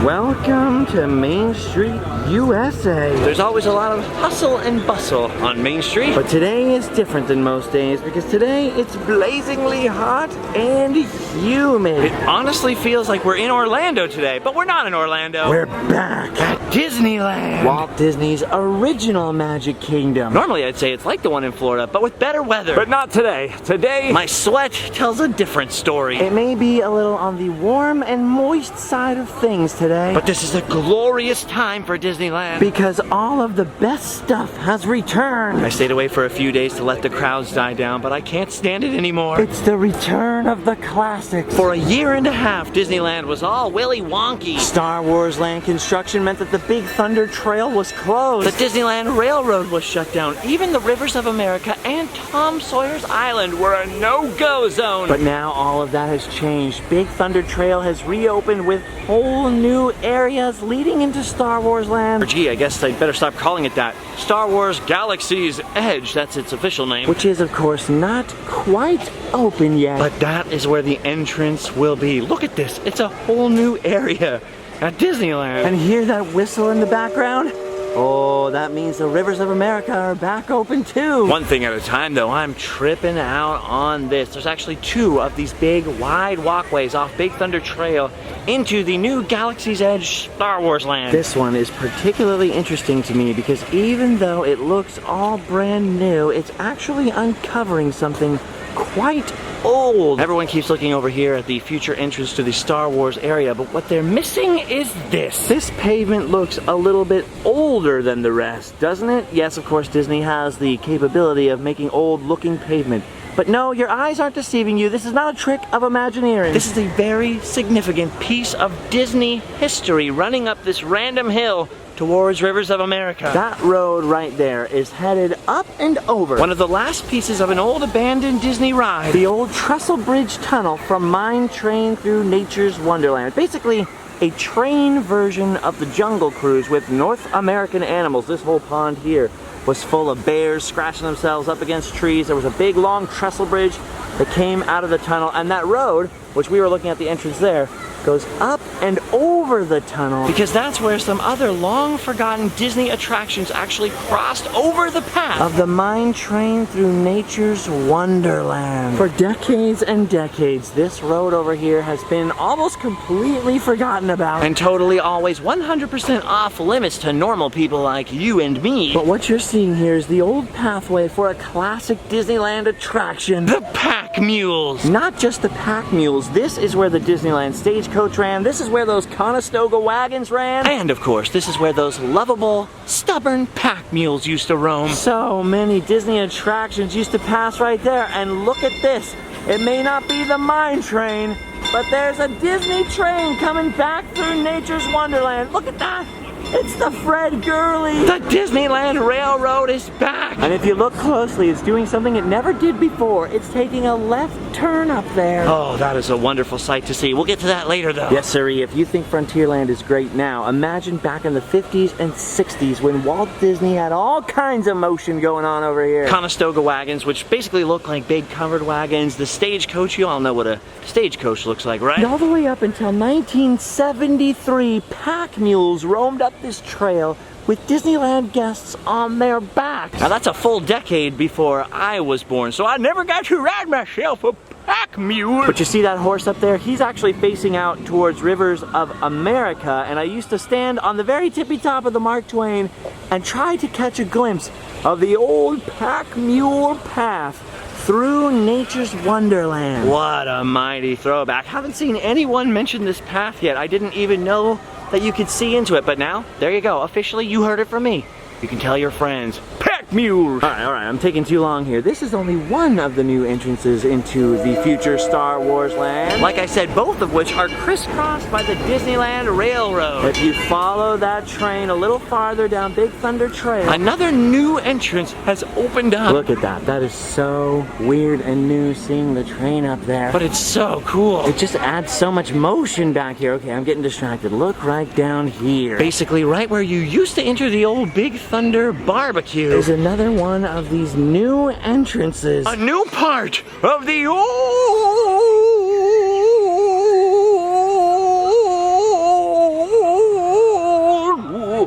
Welcome to Main Street, USA. There's always a lot of hustle and bustle on Main Street, but today is different than most days because today it's blazingly hot and humid. It honestly feels like we're in Orlando today, but we're not in Orlando. We're back at Disneyland, Walt Disney's original Magic Kingdom. Normally I'd say it's like the one in Florida, but with better weather. But not today. Today, my sweat tells a different story. It may be a little on the warm and moist side of things today, but this is a glorious time for Disneyland because all of the best stuff has returned. I stayed away for a few days to let the crowds die down, but I can't stand it anymore. It's the return of the classics. For a year and a half, Disneyland was all willy wonky. Star Wars Land construction meant that the Big Thunder Trail was closed. The Disneyland Railroad was shut down. Even the Rivers of America and Tom Sawyer's Island were a no-go zone. But now all of that has changed. Big Thunder Trail has reopened with whole new areas leading into Star Wars Land. Or gee, I guess I'd better stop calling it that. Star Wars Galaxy's Edge, that's its official name. Which is, of course, not quite open yet. But that is where the entrance will be. Look at this. It's a whole new area at Disneyland. And hear that whistle in the background? Oh, that means the Rivers of America are back open too. One thing at a time though, I'm tripping out on this. There's actually two of these big wide walkways off Big Thunder Trail into the new Galaxy's Edge Star Wars Land. This one is particularly interesting to me because even though it looks all brand new, it's actually uncovering something quite old. Everyone keeps looking over here at the future entrance to the Star Wars area, but what they're missing is this. This pavement looks a little bit older than the rest, doesn't it? Yes, of course, Disney has the capability of making old-looking pavement. But no, your eyes aren't deceiving you. This is not a trick of Imagineering. This is a very significant piece of Disney history running up this random hill towards Rivers of America. That road right there is headed up and over one of the last pieces of an old abandoned Disney ride, the old Trestle Bridge Tunnel from Mine Train through Nature's Wonderland. Basically, a train version of the Jungle Cruise with North American animals. This whole pond here was full of bears scratching themselves up against trees. There was a big long trestle bridge that came out of the tunnel, and that road, which we were looking at the entrance there, goes up and over the tunnel because that's where some other long forgotten Disney attractions actually crossed over the path of the Mine Train through Nature's Wonderland. For decades and decades, this road over here has been almost completely forgotten about and totally always 100% off limits to normal people like you and me. But what you're seeing here is the old pathway for a classic Disneyland attraction, the Pack Mules. Not just the Pack Mules, this is where the Disneyland Stagecoach ran, this is where those Conestoga wagons ran, and of course this is where those lovable, stubborn Pack Mules used to roam. So many Disney attractions used to pass right there, and look at this. It may not be the Mine Train, but there's a Disney train coming back through Nature's Wonderland. Look at that! It's the Fred Gurley! The Disneyland Railroad is back! And if you look closely, it's doing something it never did before. It's taking a left turn up there. Oh, that is a wonderful sight to see. We'll get to that later, though. Yes, sirree. If you think Frontierland is great now, imagine back in the 50s and 60s when Walt Disney had all kinds of motion going on over here. Conestoga wagons, which basically look like big covered wagons. The stagecoach, you all know what a stagecoach looks like, right? And all the way up until 1973, Pack Mules roamed up this trail with Disneyland guests on their backs. Now that's a full decade before I was born, so I never got to ride myself a Pack Mule. But you see that horse up there? He's actually facing out towards Rivers of America, and I used to stand on the very tippy top of the Mark Twain and try to catch a glimpse of the old Pack Mule path through Nature's Wonderland. What a mighty throwback. Haven't seen anyone mention this path yet. I didn't even know that you could see into it, but now, there you go. Officially, you heard it from me. You can tell your friends. Pack Mules! Alright, I'm taking too long here. This is only one of the new entrances into the future Star Wars land. Like I said, both of which are crisscrossed by the Disneyland Railroad. If you follow that train a little farther down Big Thunder Trail, another new entrance has opened up. Look at that. That is so weird and new seeing the train up there. But it's so cool. It just adds so much motion back here. Okay, I'm getting distracted. Look right down here. Basically right where you used to enter the old Big Thunder barbecue. There's another one of these new entrances. A new part of the old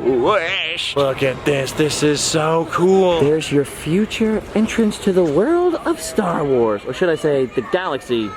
West. Look at this. This is so cool. There's your future entrance to the world of Star Wars. Or should I say, the galaxy.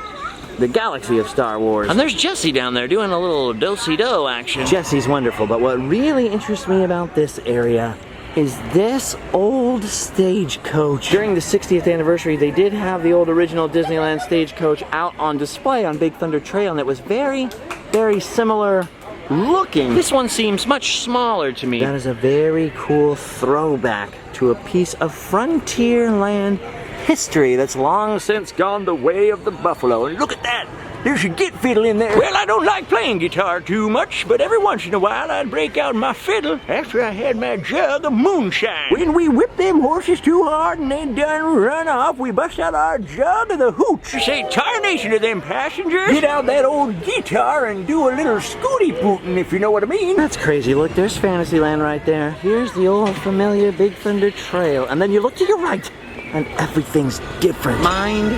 The galaxy of Star Wars. And there's Jesse down there doing a little do-si-do action. Jesse's wonderful, but what really interests me about this area is this old stagecoach. During the 60th anniversary, they did have the old original Disneyland stagecoach out on display on Big Thunder Trail, and it was very, very similar looking. This one seems much smaller to me. That is a very cool throwback to a piece of Frontierland history that's long since gone the way of the buffalo. And look at that! There's your git fiddle in there. Well, I don't like playing guitar too much, but every once in a while I'd break out my fiddle after I had my jug of moonshine. When we whip them horses too hard and they done run off, we bust out our jug of the hooch. Say tarnation to them passengers. Get out that old guitar and do a little scooty bootin', if you know what I mean. That's crazy. Look, there's Fantasyland right there. Here's the old familiar Big Thunder Trail. And then you look to your right, and everything's different. Mind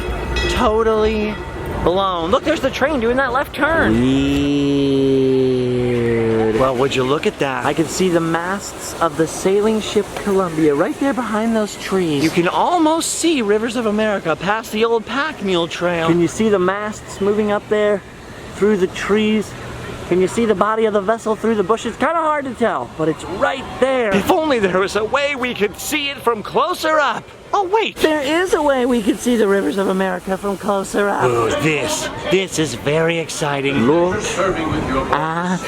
totally blown. Look, there's the train doing that left turn. Weird. Well, would you look at that? I can see the masts of the sailing ship Columbia right there behind those trees. You can almost see Rivers of America past the old pack mule trail. Can you see the masts moving up there through the trees? Can you see the body of the vessel through the bushes? Kind of hard to tell, but it's right there. If only there was a way we could see it from closer up. Oh, wait. There is a way we could see the Rivers of America from closer up. Oh, this is very exciting. Look at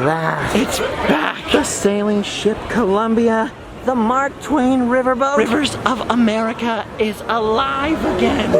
that. It's back. The sailing ship Columbia, the Mark Twain riverboat. Rivers of America is alive again.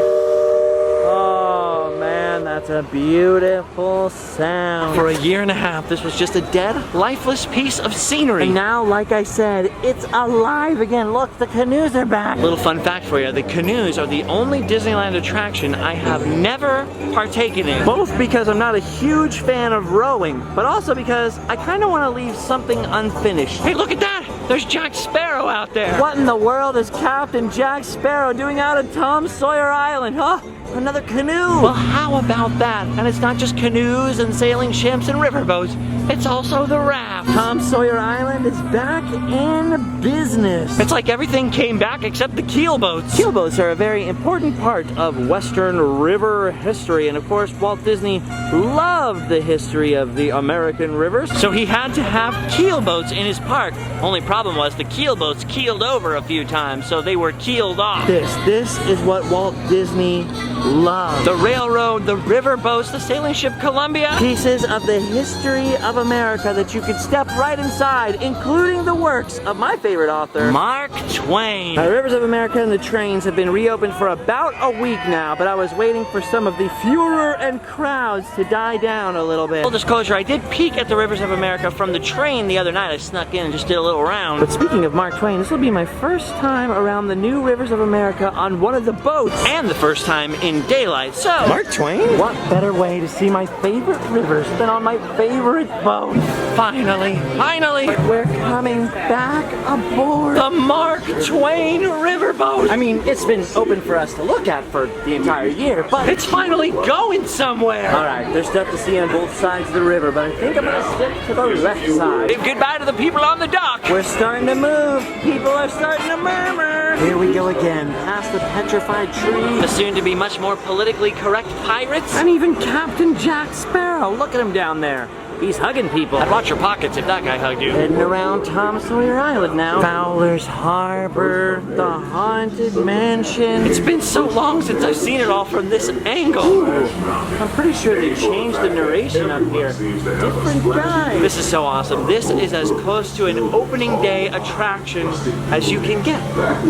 Oh man, that's a beautiful sound. For a year and a half, this was just a dead, lifeless piece of scenery. And now, like I said, it's alive again. Look, the canoes are back. Little fun fact for you, the canoes are the only Disneyland attraction I have never partaken in. Both because I'm not a huge fan of rowing, but also because I kind of want to leave something unfinished. Hey, look at that! There's Jack Sparrow out there. What in the world is Captain Jack Sparrow doing out at Tom Sawyer Island, huh? Another canoe. Well, how about that? And it's not just canoes and sailing ships and riverboats. It's also the raft. Tom Sawyer Island is back in business. It's like everything came back except the keelboats. Keelboats are a very important part of Western river history. And of course, Walt Disney loved the history of the American rivers. So he had to have keelboats in his park. Only problem was the keelboats keeled over a few times, so they were keeled off. This is what Walt Disney loved. The railroad, the riverboats, the sailing ship Columbia. Pieces of the history of America that you could step right inside, including the works of my favorite author, Mark Twain. Rivers of America and the trains have been reopened for about a week now, but I was waiting for some of the furor and crowds to die down a little bit. Full disclosure, I did peek at the Rivers of America from the train the other night. I snuck in and just did a little round. But speaking of Mark Twain, this will be my first time around the new Rivers of America on one of the boats. And the first time in daylight, so... Mark Twain? What better way to see my favorite rivers than on my favorite boat? Finally, we're coming back aboard the Mark Twain riverboat. I mean, it's been open for us to look at for the entire year, but it's finally going somewhere. All right, there's stuff to see on both sides of the river, but I think I'm gonna stick to the left side. Wave goodbye to the people on the dock. We're starting to move. People are starting to murmur. Here we go again, past the petrified trees. The soon-to-be much more politically correct pirates. And even Captain Jack Sparrow. Look at him down there. He's hugging people. I'd watch your pockets if that guy hugged you. Heading around Tom Sawyer Island now. Fowler's Harbor, the Haunted Mansion. It's been so long since I've seen it all from this angle. Ooh, I'm pretty sure they changed the narration up here. Different guy. This is so awesome. This is as close to an opening day attraction as you can get.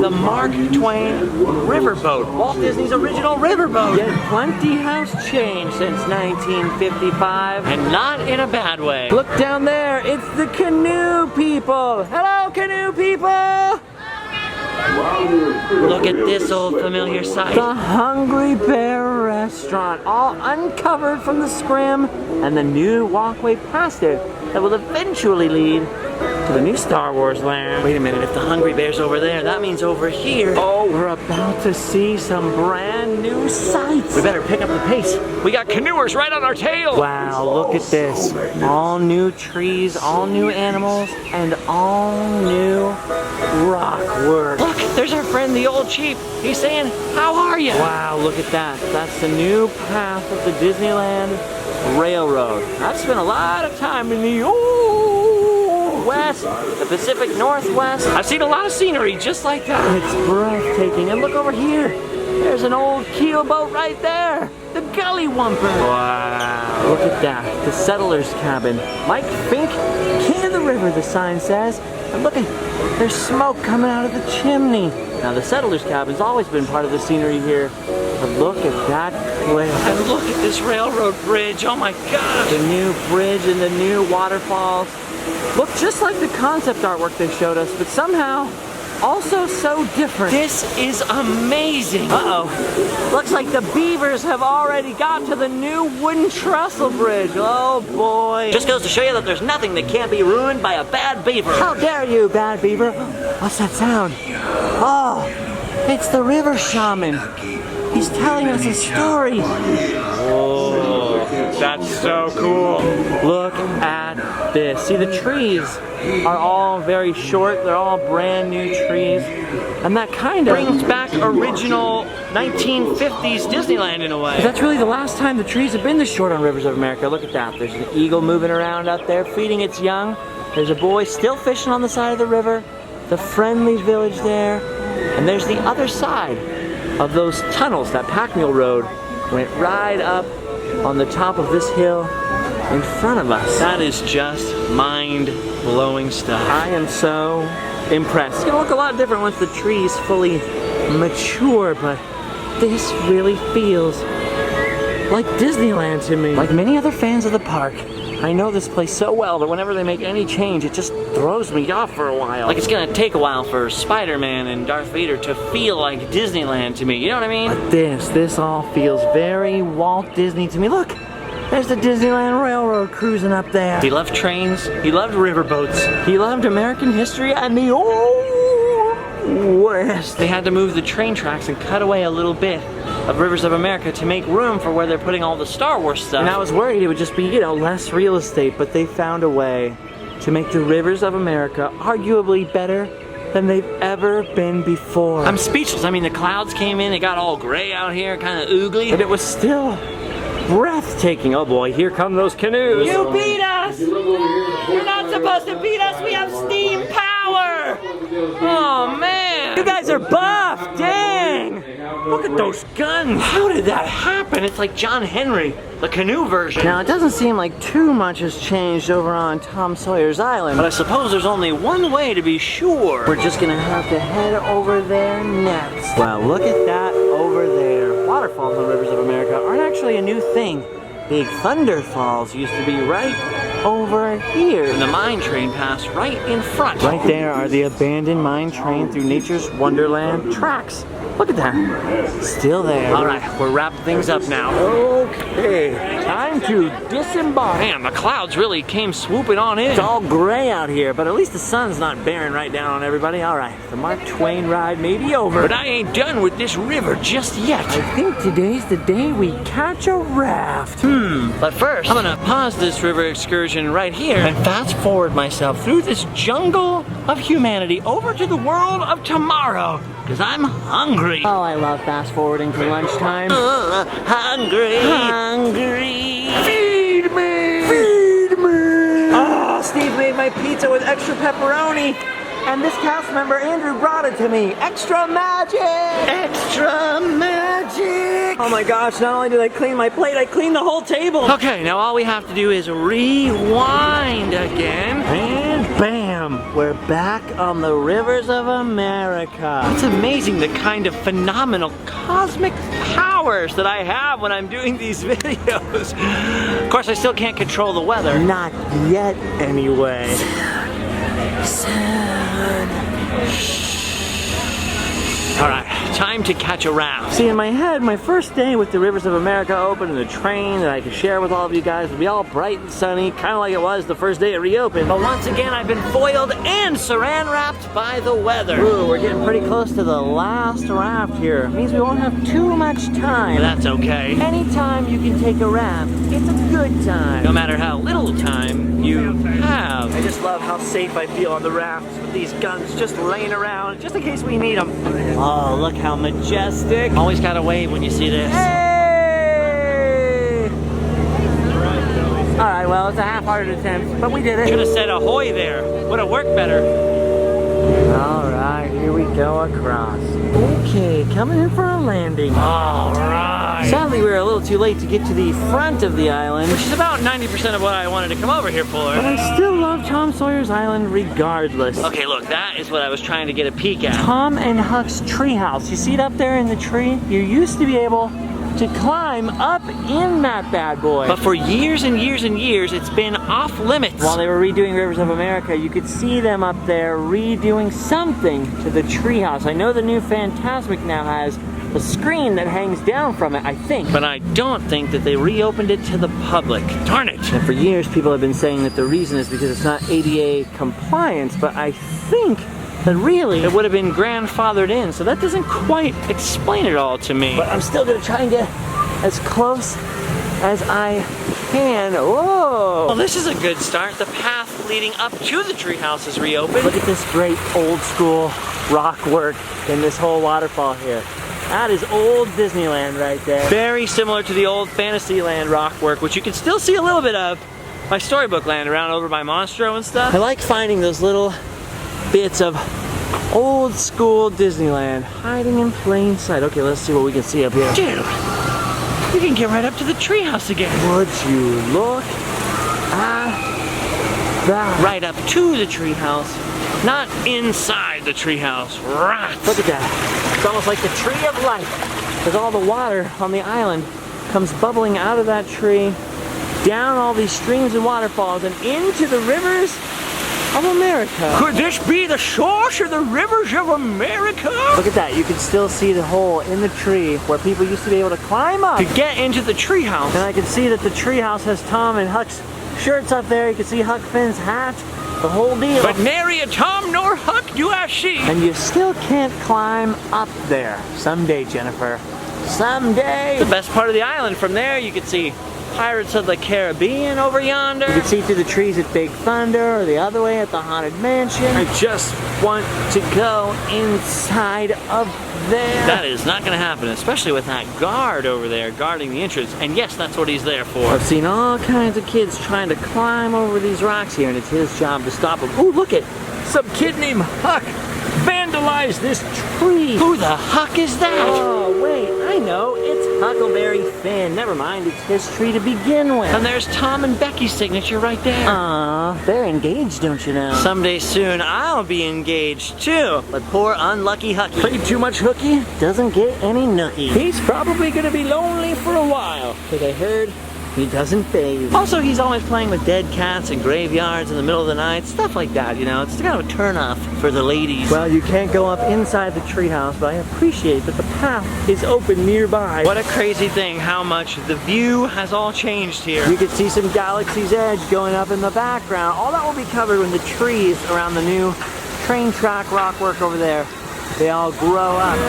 The Mark Twain riverboat. Walt Disney's original riverboat. Yet plenty has changed since 1955. And not in a bad way. Look down there, it's the canoe people. Hello, canoe people. Look at this old familiar sight. The Hungry Bear restaurant, all uncovered from the scrim, and the new walkway past it that will eventually lead to the new Star Wars land. Wait a minute, if the Hungry Bear's over there, that means over here. Oh, we're about to see some brand new sights. We better pick up the pace. We got canoers right on our tail. Wow, look at this. All new trees, all new animals, and all new rock work. Look, there's our friend, the old chief. He's saying, how are you? Wow, look at that. That's the new path of the Disneyland Railroad. I've spent a lot of time in the old West, the Pacific Northwest. I've seen a lot of scenery just like that. It's breathtaking. And look over here. There's an old keel boat right there. The Gully Wumper. Wow. Look at that. The settler's cabin. Mike Fink, King of the River, the sign says. And look at, there's smoke coming out of the chimney. Now the settler's cabin's always been part of the scenery here. But look at that cliff. And look at this railroad bridge. Oh my gosh. The new bridge and the new waterfalls look just like the concept artwork they showed us, but somehow also so different. This is amazing. Uh-oh. Looks like the beavers have already got to the new wooden trestle bridge. Oh boy. Just goes to show you that there's nothing that can't be ruined by a bad beaver. How dare you, bad beaver? What's that sound? Oh, it's the river shaman. He's telling us a story. Oh, that's so cool. Look at this. See, the trees are all very short. They're all brand new trees. And that kind of Brings back original 1950s Disneyland in a way. That's really the last time the trees have been this short on Rivers of America. Look at that. There's an eagle moving around out there feeding its young. There's a boy still fishing on the side of the river. The friendly village there. And there's the other side of those tunnels. That pack mule road went right up on the top of this hill in front of us. That is just mind-blowing stuff. I am so impressed. It's gonna look a lot different once the tree's fully mature, but this really feels like Disneyland to me. Like many other fans of the park, I know this place so well that whenever they make any change, it just throws me off for a while. Like it's gonna take a while for Spider-Man and Darth Vader to feel like Disneyland to me, you know what I mean? But this all feels very Walt Disney to me. Look, there's the Disneyland Railroad cruising up there. He loved trains, he loved riverboats. He loved American history and the old West. They had to move the train tracks and cut away a little bit of Rivers of America to make room for where they're putting all the Star Wars stuff. And I was worried it would just be, less real estate, but they found a way to make the Rivers of America arguably better than they've ever been before. I'm speechless. I mean, the clouds came in, it got all gray out here, kind of oogly. But it was still breathtaking. Oh boy, here come those canoes. You beat us! You're not supposed to beat us, we have steam power! Oh man! You guys are buff, dang! Look at those guns! How did that happen? It's like John Henry, the canoe version. Now, it doesn't seem like too much has changed over on Tom Sawyer's Island. But I suppose there's only one way to be sure. We're just gonna have to head over there next. Well, look at that over there. Waterfalls on Rivers of America aren't actually a new thing. Big Thunder Falls used to be right over here. And the mine train passed right in front. Right there are the abandoned mine train through nature's wonderland tracks. Look at that. Still there. All right, we're wrapping things up now. Okay, time to disembark. Man, the clouds really came swooping on in. It's all gray out here, but at least the sun's not bearing right down on everybody. All right, the Mark Twain ride may be over. But I ain't done with this river just yet. I think today's the day we catch a raft. But first, I'm gonna pause this river excursion right here and fast forward myself through this jungle of humanity over to the world of tomorrow, because I'm hungry. Oh, I love fast forwarding for lunchtime. Hungry. Feed me! Feed me! Oh, Steve made my pizza with extra pepperoni. And this cast member, Andrew, brought it to me. Extra magic! Extra magic! Oh my gosh, not only did I clean my plate, I cleaned the whole table. Okay, now all we have to do is rewind again. And bam! We're back on the Rivers of America. It's amazing the kind of phenomenal cosmic powers that I have when I'm doing these videos. Of course, I still can't control the weather. Not yet, anyway. All right, time to catch a raft. See, in my head, my first day with the Rivers of America open and the train that I could share with all of you guys would be all bright and sunny, kind of like it was the first day it reopened. But once again, I've been foiled and saran wrapped by the weather. Ooh, we're getting pretty close to the last raft here. It means we won't have too much time. That's okay. Anytime you can take a raft, it's a good time. No matter how little time you have. I just love how safe I feel on the rafts with these guns just laying around, just in case we need them. Oh, look how majestic. Always gotta wave when you see this. Hey! Alright, well, it's a half-hearted attempt, but we did it. Should have said ahoy there. Would have worked better. Alright, here we go across. Okay, coming in for a landing. Alright. Sadly, we were a little too late to get to the front of the island, Which is about 90% of what I wanted to come over here for. but I still love Tom Sawyer's Island regardless. Okay, look, that is what I was trying to get a peek at. Tom and Huck's treehouse. You see it up there in the tree? You used to be able to climb up in that bad boy. But for years and years and years, it's been off limits. While they were redoing Rivers of America, you could see them up there redoing something to the treehouse. I know the new Fantasmic now has a screen that hangs down from it, I think. But I don't think that they reopened it to the public. Darn it. And for years, people have been saying that the reason is because it's not ADA compliant, but I think that really It would have been grandfathered in, so that doesn't quite explain it all to me. but I'm still gonna try and get as close as I can. Whoa! Well, this is a good start. The path leading up to the treehouse is reopened. Look at this great old school rock work in this whole waterfall here. That is old Disneyland right there. Very similar to the old Fantasyland rock work, which you can still see a little bit of by Storybook Land around over by Monstro and stuff. I like finding those little bits of old school Disneyland hiding in plain sight. Okay, let's see what we can see up here. Dude, you can get right up to the treehouse again. Would you look at that? Right up to the treehouse, not inside the treehouse. Right. Look at that. It's almost like the tree of life. Because all the water on the island comes bubbling out of that tree, down all these streams and waterfalls, and into the rivers of America. Could this be the source of the rivers of America? Look at that. You can still see the hole in the tree where people used to be able to climb up. To get into the treehouse. And I can see that the treehouse has Tom and Huck's shirts up there. You can see Huck Finn's hat. The whole deal. But nary a Tom nor Huck do I see. And you still can't climb up there. Someday, Jennifer. Someday. The best part of the island. From there, you can see Pirates of the Caribbean over yonder. You can see through the trees at Big Thunder, or the other way at the Haunted Mansion. I just want to go inside of there. That is not going to happen, especially with that guard over there guarding the entrance. And yes, that's what he's there for. I've seen all kinds of kids trying to climb over these rocks here, and it's his job to stop them. Ooh, look it! Some kid named Huck vandalized this tree. Who the Huck is that? Oh, wait, I know. It's Huckleberry Finn. Never mind, it's his tree to begin with. And there's Tom and Becky's signature right there. Aw, they're engaged, don't you know? Someday soon, I'll be engaged too. But poor unlucky Hucky. Played too much hooky, doesn't get any nookie. He's probably gonna be lonely for a while, because I heard he doesn't bathe. Also, he's always playing with dead cats and graveyards in the middle of the night, stuff like that, you know. It's kind of a turn off for the ladies. Well, you can't go up inside the treehouse, but I appreciate that the path is open nearby. What a crazy thing how much the view has all changed here. You can see some Galaxy's Edge going up in the background. All that will be covered when the trees around the new train track rock work over there, they all grow up.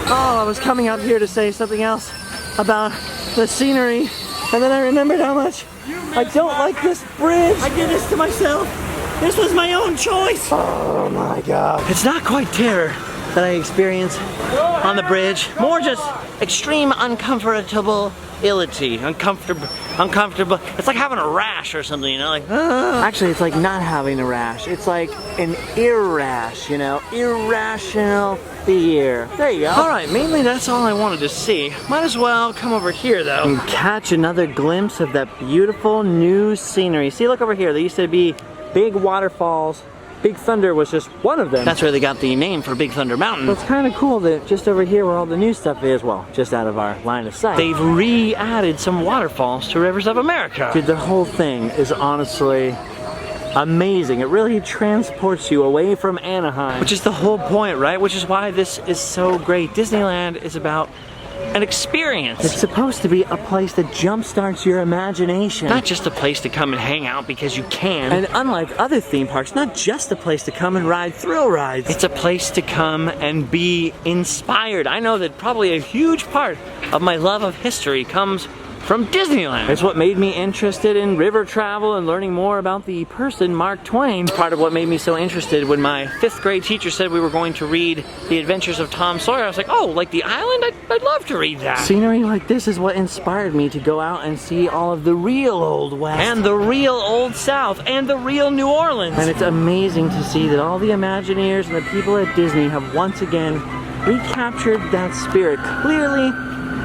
Oh, I was coming up here to say something else about the scenery, and then I remembered how much I don't like this bridge. I did this to myself. This was my own choice. Oh my God. It's not quite terror that I experience on the bridge, more just extreme uncomfortability. Uncomfortable. It's like having a rash or something, you know, like, Actually, it's like not having a rash. It's like an irrash, you know, irrational fear. There you go. All right, mainly that's all I wanted to see. Might as well come over here though. And catch another glimpse of that beautiful new scenery. See, look over here. There used to be big waterfalls. Big Thunder was just one of them. That's where they got the name for Big Thunder Mountain. Well, it's kind of cool that just over here where all the new stuff is, well, just out of our line of sight. They've re-added some waterfalls to Rivers of America. Dude, the whole thing is honestly amazing. It really transports you away from Anaheim. Which is the whole point, right? Which is why this is so great. Disneyland is about an experience. It's supposed to be a place that jumpstarts your imagination. Not just a place to come and hang out because you can. And unlike other theme parks, not just a place to come and ride thrill rides. It's a place to come and be inspired. I know that probably a huge part of my love of history comes from Disneyland. It's what made me interested in river travel and learning more about the person Mark Twain. It's part of what made me so interested when my 5th grade teacher said we were going to read The Adventures of Tom Sawyer. I was like, oh, like the island? I'd love to read that. Scenery like this is what inspired me to go out and see all of the real Old West. And the real Old South. And the real New Orleans. And it's amazing to see that all the Imagineers and the people at Disney have once again recaptured that spirit. Clearly,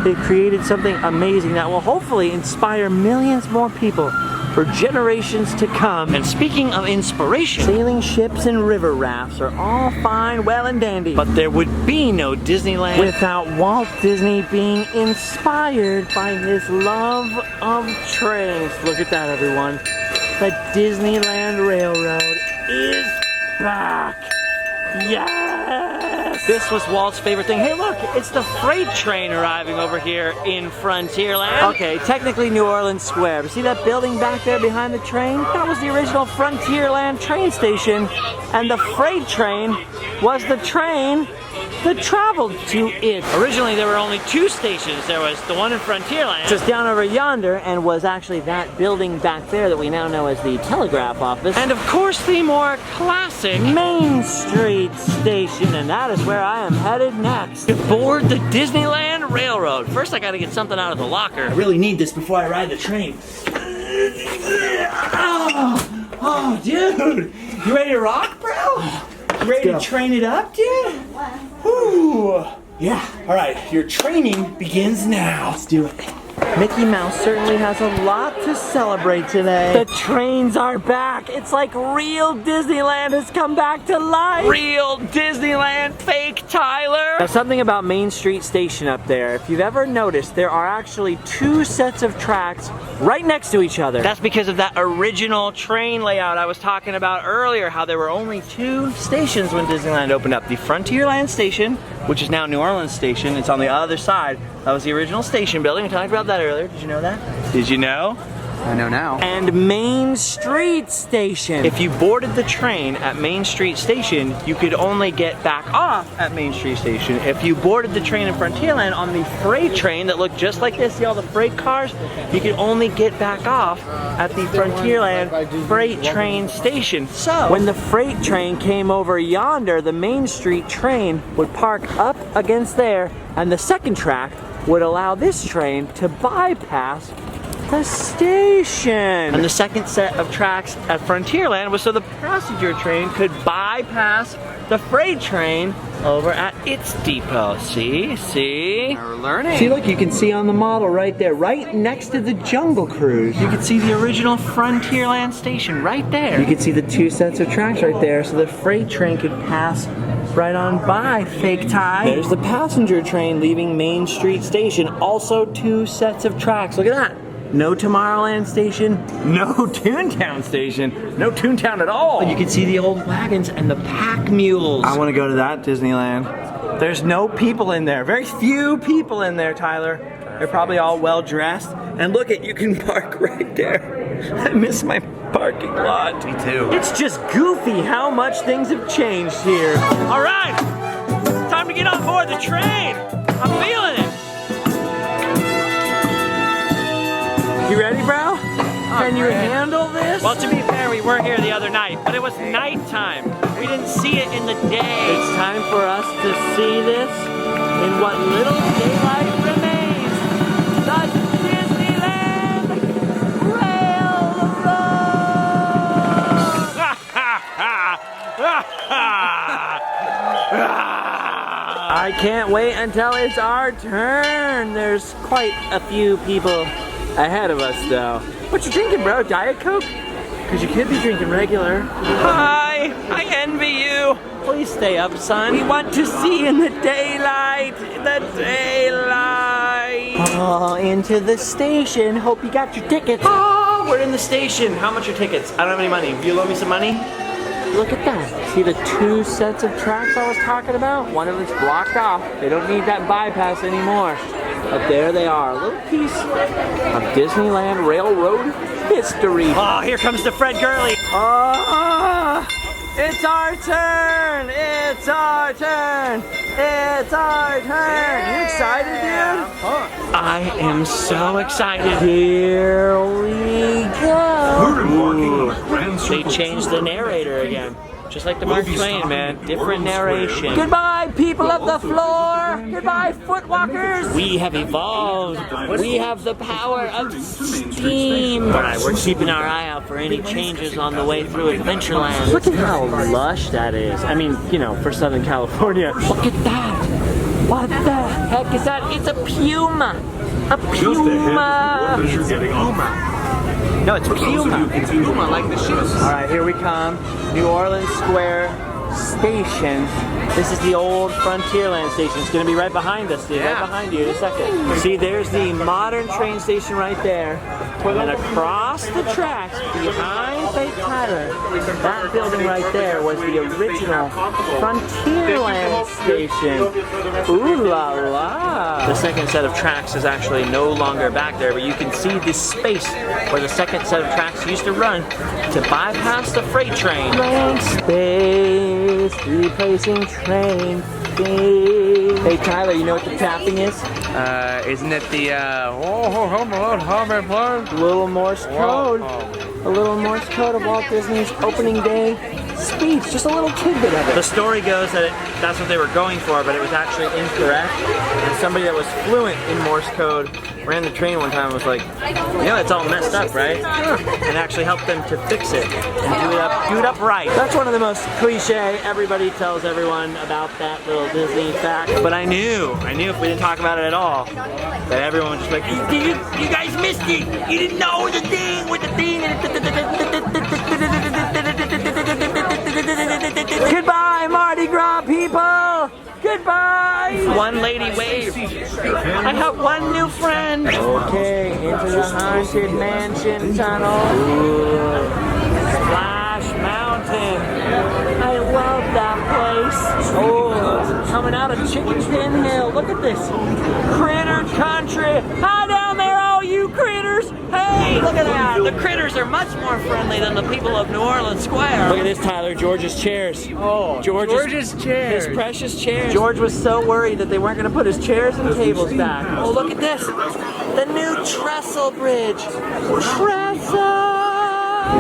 they've created something amazing that will hopefully inspire millions more people for generations to come. And speaking of inspiration, sailing ships and river rafts are all fine, well and dandy. But there would be no Disneyland without Walt Disney being inspired by his love of trains. Look at that, everyone. The Disneyland Railroad is back. Yes! This was Walt's favorite thing. Hey look, it's the freight train arriving over here in Frontierland. Okay, technically New Orleans Square. But see that building back there behind the train? That was the original Frontierland train station. And the freight train was the train that traveled to it. Originally there were only 2 stations. There was the one in Frontierland. Just down over yonder, and was actually that building back there that we now know as the telegraph office. And of course the more classic Main Street Station, and that is where I am headed next. To board the Disneyland Railroad. First I gotta get something out of the locker. I really need this before I ride the train. Oh, dude! You ready to rock, bro? You ready to train it up, dude? Whew. Yeah, all right, your training begins now. Let's do it. Mickey Mouse certainly has a lot to celebrate today. The trains are back. It's like real Disneyland has come back to life. Real Disneyland fake Tyler. Now, something about Main Street Station up there. If you've ever noticed, there are actually 2 sets of tracks right next to each other. That's because of that original train layout I was talking about earlier, how there were only 2 stations when Disneyland opened up. The Frontierland Station, which is now New Orleans Station. It's on the other side. That was the original station building. We talked about that earlier. Did you know that? Did you know? I know now. And Main Street Station. If you boarded the train at Main Street Station, you could only get back off at Main Street Station. If you boarded the train in Frontierland on the freight train that looked just like this, see all the freight cars? You could only get back off at the Frontierland freight train station. So, when the freight train came over yonder, the Main Street train would park up against there, and the second track would allow this train to bypass the station. And the second set of tracks at Frontierland was so the passenger train could bypass the freight train over at its depot. See? See? We're learning. See, look, you can see on the model right there, right next to the Jungle Cruise. You can see the original Frontierland station right there. You can see the 2 sets of tracks right there, so the freight train could pass right on by, fake Ty. There's the passenger train leaving Main Street Station. Also 2 sets of tracks. Look at that. No Tomorrowland Station, no Toontown Station, no Toontown at all. You can see the old wagons and the pack mules. I want to go to that Disneyland. There's no people in there. Very few people in there, Tyler. They're probably all well dressed. And look at, you can park right there. I miss my parking lot. Me too. It's just goofy how much things have changed here. All right, time to get on board the train. I'm feeling it. You ready, bro? Can you handle this? Well, to be fair, we were here the other night, but it was nighttime. We didn't see it in the day. It's time for us to see this in what little daylight remains. The Disneyland Railroad! I can't wait until it's our turn. There's quite a few people ahead of us, though. What you drinking, bro? Diet Coke? Because you could be drinking regular. Hi, I envy you. Please stay up, son. We want to see in the daylight. The daylight. Oh, into the station. Hope you got your tickets. Oh, Oh, we're in the station. How much are tickets? I don't have any money. Will you loan me some money? Look at that. See the 2 sets of tracks I was talking about? One of them's blocked off. They don't need that bypass anymore. But there they are. A little piece of Disneyland Railroad history. Oh, here comes the Fred Gurley. Oh, it's our turn. It's our turn. It's our turn. You excited, dude? I am so excited. Here we go. They changed the narrator again. Just like the Mark Twain, man. Different narration. Goodbye, people of the floor. Goodbye, footwalkers. We have evolved. We have the power of steam. All right, we're keeping our eye out for any changes on the way through Adventureland. Look at how lush that is. I mean, you know, for Southern California. Look at that. What the heck is that? It's a puma. A puma. No, it's Puma. It's Puma, like the shoes. All right, here we come. New Orleans Square Station. This is the old Frontierland station. It's going to be right behind us, dude. Right behind you in a second. See, there's the modern train station right there. And then across the tracks, behind Fake Tyler, that building right there was the original Frontierland station. Ooh la la. The second set of tracks is actually no longer back there, but you can see this space where the second set of tracks used to run to bypass the freight train. Blank space, replacing train space. Hey Tyler, you know what the tapping is? Isn't it the Little Morse code. A little Morse code of Walt Disney's opening day speech. Just a little tidbit of it. The story goes that that's what they were going for, but it was actually incorrect. And somebody that was fluent in Morse code ran the train one time and was like, you know, it's all messed up, right? And actually helped them to fix it and do it up right. That's one of the most cliche, everybody tells everyone about that little Disney fact. But I knew if we didn't talk about it at all, that everyone would just be like, you guys missed it. You didn't know the thing with the thing. Goodbye, Mardi Gras people. Goodbye! One lady waved. I have one new friend. Okay, into the Haunted Mansion tunnel. Ooh. Splash Mountain. I love that place. Oh, coming out of Chicken Pin Hill. Look at this. Critter Country. Hi down there, all you critters. Hey, look at that. The critters are much more friendly than the people of New Orleans Square. Look at this, Tyler. George's chairs. Oh, George's chairs. His precious chairs. George was so worried that they weren't going to put his chairs and tables back. Oh, look at this. The new trestle bridge. Trestle.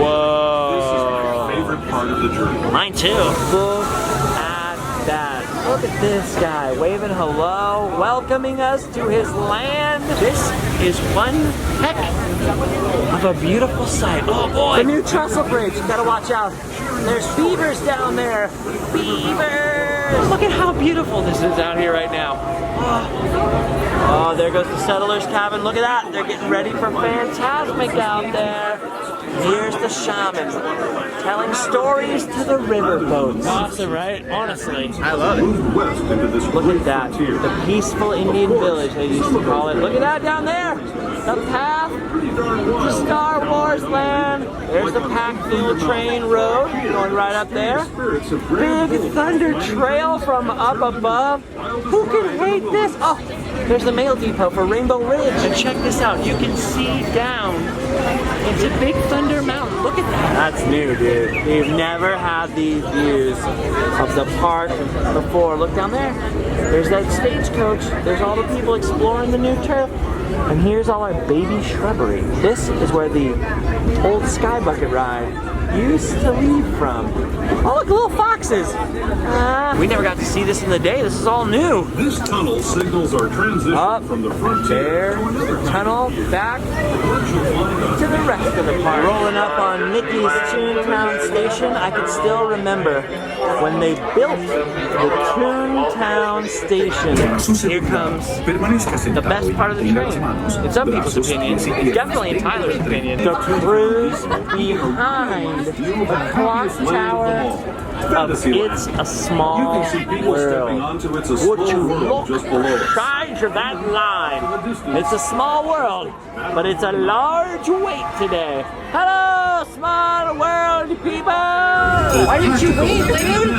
Whoa. This is my favorite part of the journey. Mine too. Look at that. Look at this guy waving hello, welcoming us to his land. This is one heck of a beautiful sight. Oh boy. The new trestle bridge. You gotta watch out. There's beavers down there. Beavers. Look at how beautiful this is out here right now. Oh, there goes the settler's cabin. Look at that. They're getting ready for Fantasmic out there. Here's the shaman telling stories to the riverboats. Awesome, right? Honestly, I love it. Look at that. The peaceful Indian village, they used to call it. Look at that down there. The path to Star Wars land. There's the pack-fuel train road going right up there. Big Thunder Trail from up above. Who can hate this? Oh, there's the mail depot for Rainbow Ridge. And check this out. You can see down into Big Thunder Mountain. Look at that. That's new, dude. We've never had these views of the park before. Look down there. There's that stagecoach. There's all the people exploring the new turf. And here's all our baby shrubbery. This is where the old Sky Bucket ride used to leave from. Oh, look, little foxes. We never got to see this in the day. This is all new. This tunnel signals our transition from the frontier to another tunnel back to the rest of the park. Rolling up on Mickey's Toontown Station, I could still remember when they built the Toontown Station. Here comes the best part of the train. In some people's opinions, definitely in Tyler's opinion, the cruise behind the clock tower of It's a Small World. Would you look beside of that line. It's a small world, but it's a large weight today. Hello, small world people! Why didn't you wave, dude?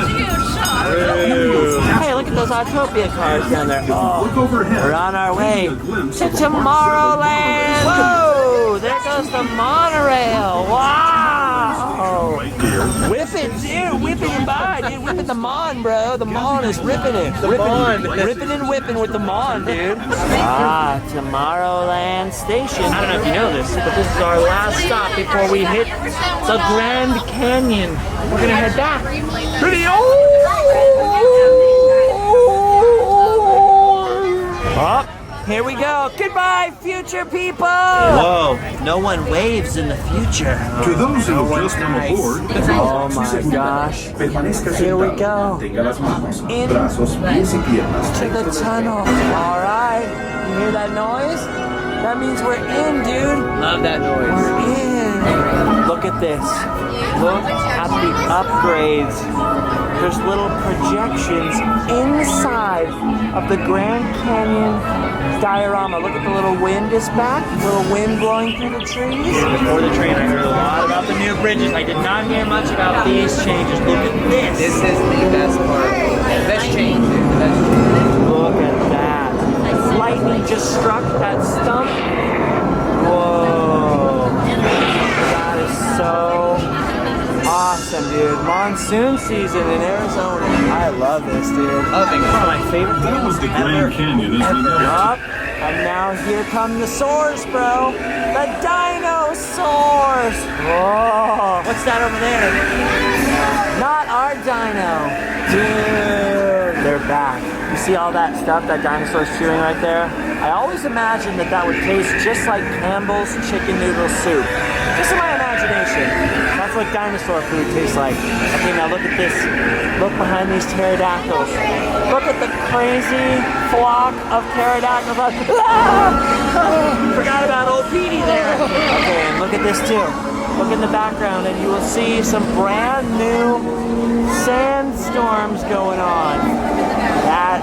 Hey, look at those Autopia cars down there. Oh, we're on our way to Tomorrowland. Whoa, there goes the monorail. Wow! Whip it, dude. Whip it by, dude. Whip it the Mon, bro. The Mon is ripping it. Ripping and whipping with the Mon, dude. Ah, Tomorrowland Station. I don't know if you know this, but this is our last stop before we hit the Grand Canyon. We're gonna head back. Pretty old. Oh, here we go. Goodbye, future people. Whoa, no one waves in the future. To those who have just come aboard, Oh my gosh. Here we go. Into the tunnel. All right. You hear that noise? That means we're in, dude. Love that noise. We're in. Look at this. Look at the upgrades. There's little projections inside of the Grand Canyon Diorama. Look at the little wind is back. Little wind blowing through the trees. Before the train, I heard a lot about the new bridges. I did not hear much about these changes. Look at this. This is the best part. The best change, dude. The best change. Look at that. Lightning just struck that stump. Whoa. That is so awesome, dude. Monsoon season in Arizona. I love this, dude. One of my favorite things. that was the Grand Canyon as we know it. Up, and now here come the soars, bro. The dinosaurs. Whoa. What's that over there? Not our dino. Dude, they're back. You see all that stuff that dinosaur's chewing right there? I always imagined that that would taste just like Campbell's chicken noodle soup. Just in my imagination. That's what dinosaur food tastes like. Okay, now look at this. Look behind these pterodactyls. Look at the crazy flock of pterodactyls. Forgot about old Petey there. Okay, and look at this too. Look in the background and you will see some brand new sandstorms going on. That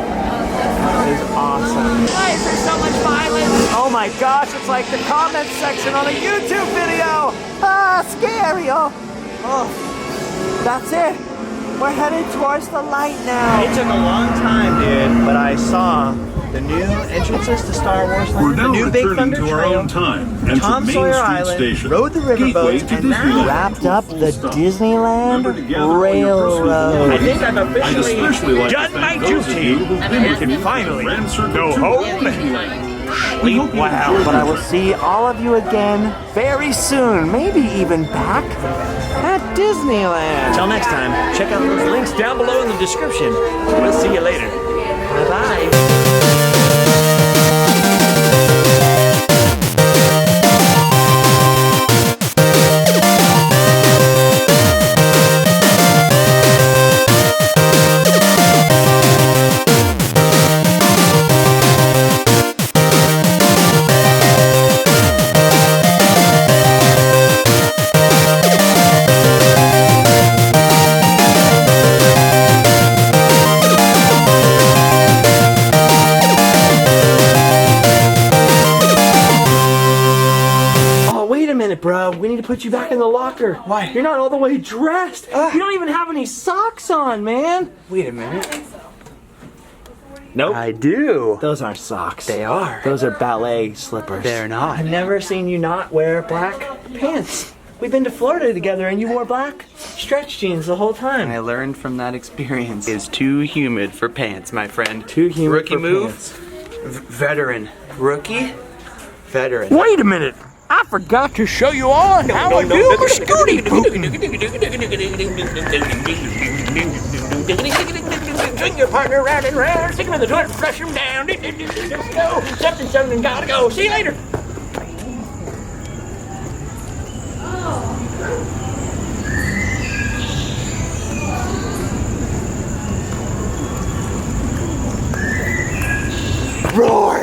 is awesome. Why is there so much violence? Oh my gosh, it's like the comment section on a YouTube video. Ah, scary. Oh, that's it. We're headed towards the light now. It took a long time, dude, but I saw the new entrances to Star Wars We're Land, the now new Big returning Thunder to our Trail, own time and Tom to Main Sawyer Street Island, Station, rode the gateway riverboat, to and now Disneyland. wrapped up the Disneyland Remember to gather all your personal Railroad. belongings. I think I've I'd especially officially like to done thank my those of duty. you who've been with can me finally from Grand Circle go 2 home. to Disneyland. We hope you Wow, enjoyed but I your will see all of you again very soon, maybe even back at Disneyland. Until next time, check out those links down below in the description. We'll see you later. Bye-bye. Bro, we need to put you back in the locker. Why? You're not all the way dressed. You don't even have any socks on, man. Wait a minute. Nope. I do. Those aren't socks. They are. Those are ballet slippers. They're not. I've never seen you not wear black pants. We've been to Florida together and you wore black stretch jeans the whole time. I learned from that experience. It's too humid for pants, my friend. Too humid Rookie for move. pants. Veteran. Rookie. Veteran. Wait a minute. I forgot to show you all how I do my scooty booting. Swing your partner round and round, stick him in the toilet, flush him down. Go, something, gotta go. See you later. Roar!